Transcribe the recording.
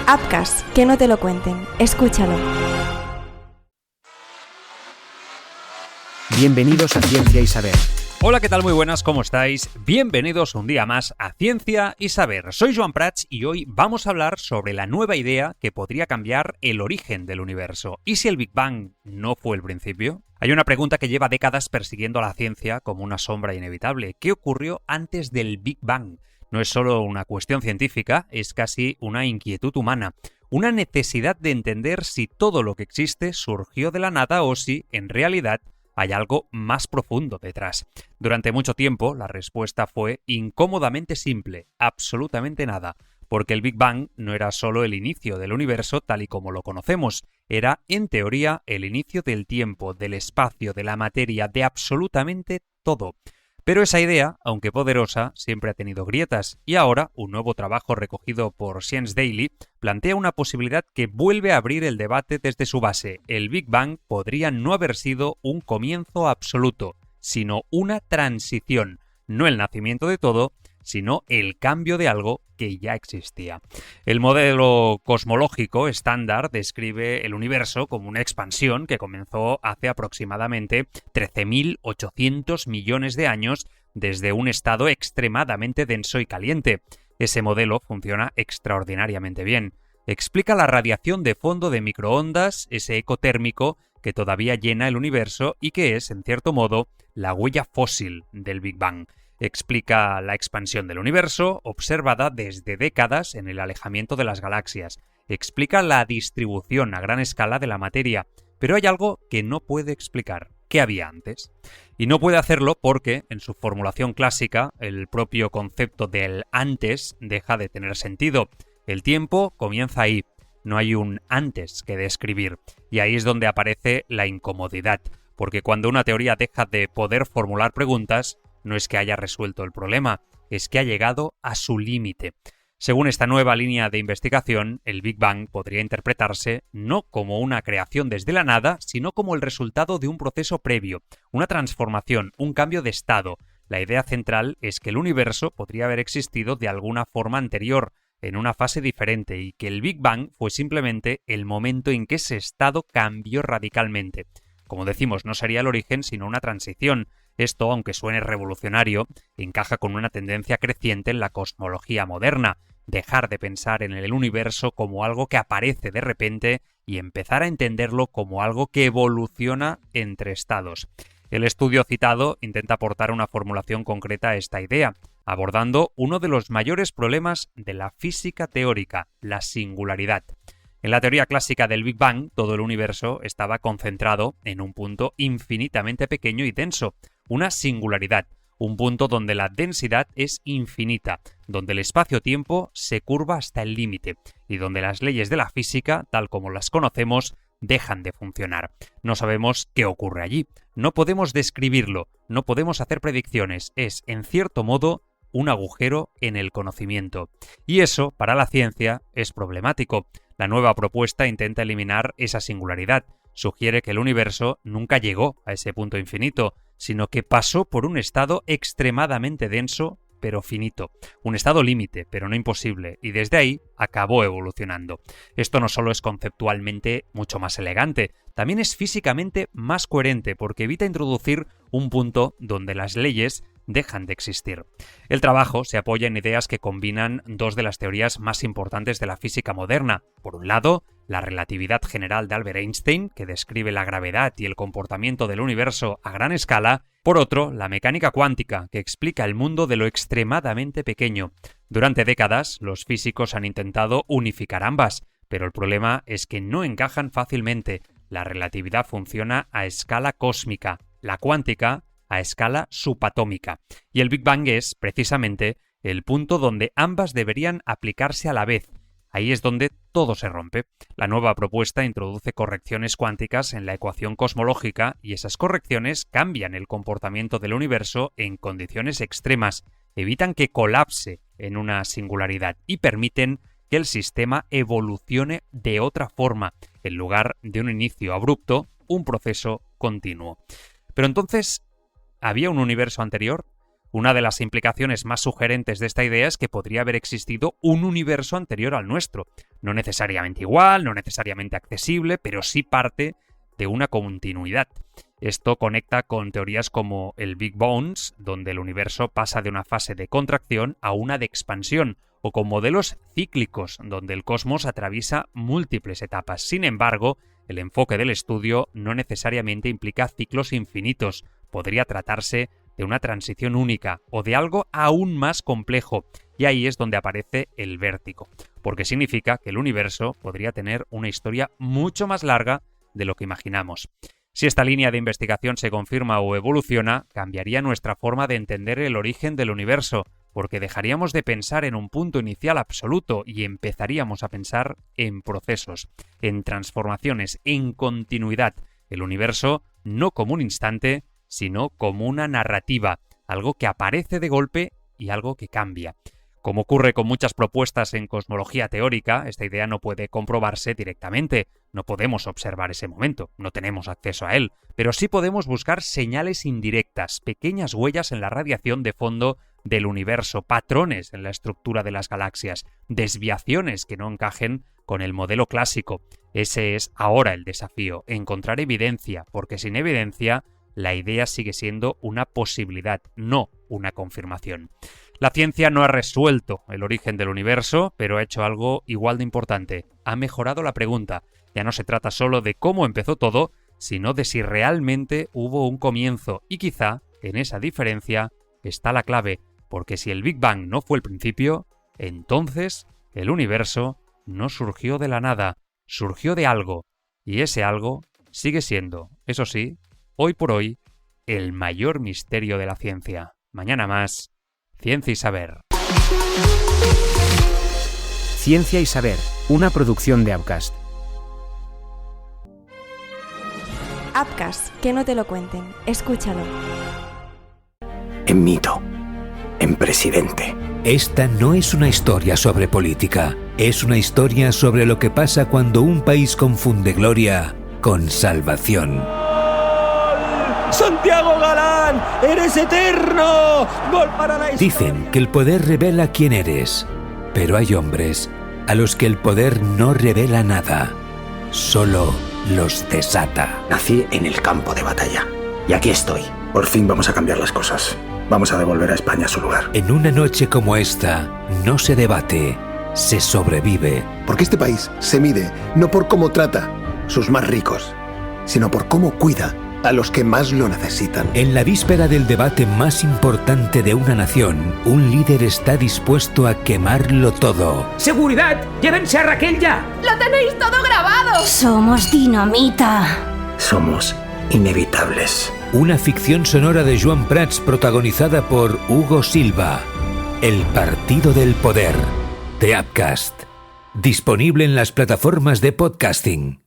Upcast, que no te lo cuenten. Escúchalo. Bienvenidos a Ciencia y Saber. Hola, ¿qué tal? Muy buenas, ¿cómo estáis? Bienvenidos un día más a Ciencia y Saber. Soy Joan Prats y hoy vamos a hablar sobre la nueva idea que podría cambiar el origen del universo. ¿Y si el Big Bang no fue el principio? Hay una pregunta que lleva décadas persiguiendo a la ciencia como una sombra inevitable. ¿Qué ocurrió antes del Big Bang? No es solo una cuestión científica, es casi una inquietud humana. Una necesidad de entender si todo lo que existe surgió de la nada o si, en realidad, hay algo más profundo detrás. Durante mucho tiempo, la respuesta fue incómodamente simple, absolutamente nada, porque el Big Bang no era solo el inicio del universo tal y como lo conocemos, era, en teoría, el inicio del tiempo, del espacio, de la materia, de absolutamente todo. Pero esa idea, aunque poderosa, siempre ha tenido grietas, y ahora un nuevo trabajo recogido por Science Daily plantea una posibilidad que vuelve a abrir el debate desde su base. El Big Bang podría no haber sido un comienzo absoluto, sino una transición, no el nacimiento de todo, sino el cambio de algo que ya existía. El modelo cosmológico estándar describe el universo como una expansión que comenzó hace aproximadamente 13.800 millones de años desde un estado extremadamente denso y caliente. Ese modelo funciona extraordinariamente bien. Explica la radiación de fondo de microondas, ese eco térmico que todavía llena el universo y que es, en cierto modo, la huella fósil del Big Bang. Explica la expansión del universo, observada desde décadas en el alejamiento de las galaxias. Explica la distribución a gran escala de la materia. Pero hay algo que no puede explicar. ¿Qué había antes? Y no puede hacerlo porque, en su formulación clásica, el propio concepto del antes deja de tener sentido. El tiempo comienza ahí. No hay un antes que describir. Y ahí es donde aparece la incomodidad. Porque cuando una teoría deja de poder formular preguntas, no es que haya resuelto el problema, es que ha llegado a su límite. Según esta nueva línea de investigación, el Big Bang podría interpretarse no como una creación desde la nada, sino como el resultado de un proceso previo, una transformación, un cambio de estado. La idea central es que el universo podría haber existido de alguna forma anterior, en una fase diferente, y que el Big Bang fue simplemente el momento en que ese estado cambió radicalmente. Como decimos, no sería el origen, sino una transición. Esto, aunque suene revolucionario, encaja con una tendencia creciente en la cosmología moderna, dejar de pensar en el universo como algo que aparece de repente y empezar a entenderlo como algo que evoluciona entre estados. El estudio citado intenta aportar una formulación concreta a esta idea, abordando uno de los mayores problemas de la física teórica, la singularidad. En la teoría clásica del Big Bang, todo el universo estaba concentrado en un punto infinitamente pequeño y denso, una singularidad, un punto donde la densidad es infinita, donde el espacio-tiempo se curva hasta el límite y donde las leyes de la física, tal como las conocemos, dejan de funcionar. No sabemos qué ocurre allí, no podemos describirlo, no podemos hacer predicciones, es, en cierto modo, un agujero en el conocimiento. Y eso, para la ciencia, es problemático. La nueva propuesta intenta eliminar esa singularidad. Sugiere que el universo nunca llegó a ese punto infinito, sino que pasó por un estado extremadamente denso, pero finito. Un estado límite, pero no imposible, y desde ahí acabó evolucionando. Esto no solo es conceptualmente mucho más elegante, también es físicamente más coherente, porque evita introducir un punto donde las leyes dejan de existir. El trabajo se apoya en ideas que combinan dos de las teorías más importantes de la física moderna. Por un lado, la relatividad general de Albert Einstein, que describe la gravedad y el comportamiento del universo a gran escala. Por otro, la mecánica cuántica, que explica el mundo de lo extremadamente pequeño. Durante décadas, los físicos han intentado unificar ambas, pero el problema es que no encajan fácilmente. La relatividad funciona a escala cósmica, la cuántica a escala subatómica. Y el Big Bang es, precisamente, el punto donde ambas deberían aplicarse a la vez. Ahí es donde todo se rompe. La nueva propuesta introduce correcciones cuánticas en la ecuación cosmológica y esas correcciones cambian el comportamiento del universo en condiciones extremas, evitan que colapse en una singularidad y permiten que el sistema evolucione de otra forma, en lugar de un inicio abrupto, un proceso continuo. Pero entonces, ¿había un universo anterior? Una de las implicaciones más sugerentes de esta idea es que podría haber existido un universo anterior al nuestro. No necesariamente igual, no necesariamente accesible, pero sí parte de una continuidad. Esto conecta con teorías como el Big Bounce, donde el universo pasa de una fase de contracción a una de expansión, o con modelos cíclicos, donde el cosmos atraviesa múltiples etapas. Sin embargo, el enfoque del estudio no necesariamente implica ciclos infinitos. Podría tratarse de una transición única o de algo aún más complejo, y ahí es donde aparece el vértigo, porque significa que el universo podría tener una historia mucho más larga de lo que imaginamos. Si esta línea de investigación se confirma o evoluciona, cambiaría nuestra forma de entender el origen del universo, porque dejaríamos de pensar en un punto inicial absoluto y empezaríamos a pensar en procesos, en transformaciones, en continuidad. El universo no como un instante, sino como una narrativa, algo que aparece de golpe y algo que cambia. Como ocurre con muchas propuestas en cosmología teórica, esta idea no puede comprobarse directamente. No podemos observar ese momento, no tenemos acceso a él, pero sí podemos buscar señales indirectas, pequeñas huellas en la radiación de fondo del universo, patrones en la estructura de las galaxias, desviaciones que no encajen con el modelo clásico. Ese es ahora el desafío, encontrar evidencia, porque sin evidencia la idea sigue siendo una posibilidad, no una confirmación. La ciencia no ha resuelto el origen del universo, pero ha hecho algo igual de importante. Ha mejorado la pregunta. Ya no se trata solo de cómo empezó todo, sino de si realmente hubo un comienzo. Y quizá en esa diferencia está la clave, porque si el Big Bang no fue el principio, entonces el universo no surgió de la nada, surgió de algo. Y ese algo sigue siendo, eso sí, hoy por hoy, el mayor misterio de la ciencia. Mañana más. Ciencia y Saber. Ciencia y Saber, una producción de Upcast. Upcast, que no te lo cuenten. Escúchalo. En mito, en presidente. Esta no es una historia sobre política, es una historia sobre lo que pasa cuando un país confunde gloria con salvación. ¡Santiago Galán! ¡Eres eterno! ¡Gol para la historia! Dicen que el poder revela quién eres, pero hay hombres a los que el poder no revela nada, solo los desata. Nací en el campo de batalla y aquí estoy. Por fin vamos a cambiar las cosas. Vamos a devolver a España su lugar. En una noche como esta, no se debate, se sobrevive. Porque este país se mide no por cómo trata sus más ricos, sino por cómo cuida a los que más lo necesitan. En la víspera del debate más importante de una nación, un líder está dispuesto a quemarlo todo. ¡Seguridad! ¡Llévense a Raquel ya! ¡Lo tenéis todo grabado! Somos dinamita. Somos inevitables. Una ficción sonora de Joan Prats protagonizada por Hugo Silva. El Partido del Poder, de Upcast. Disponible en las plataformas de podcasting.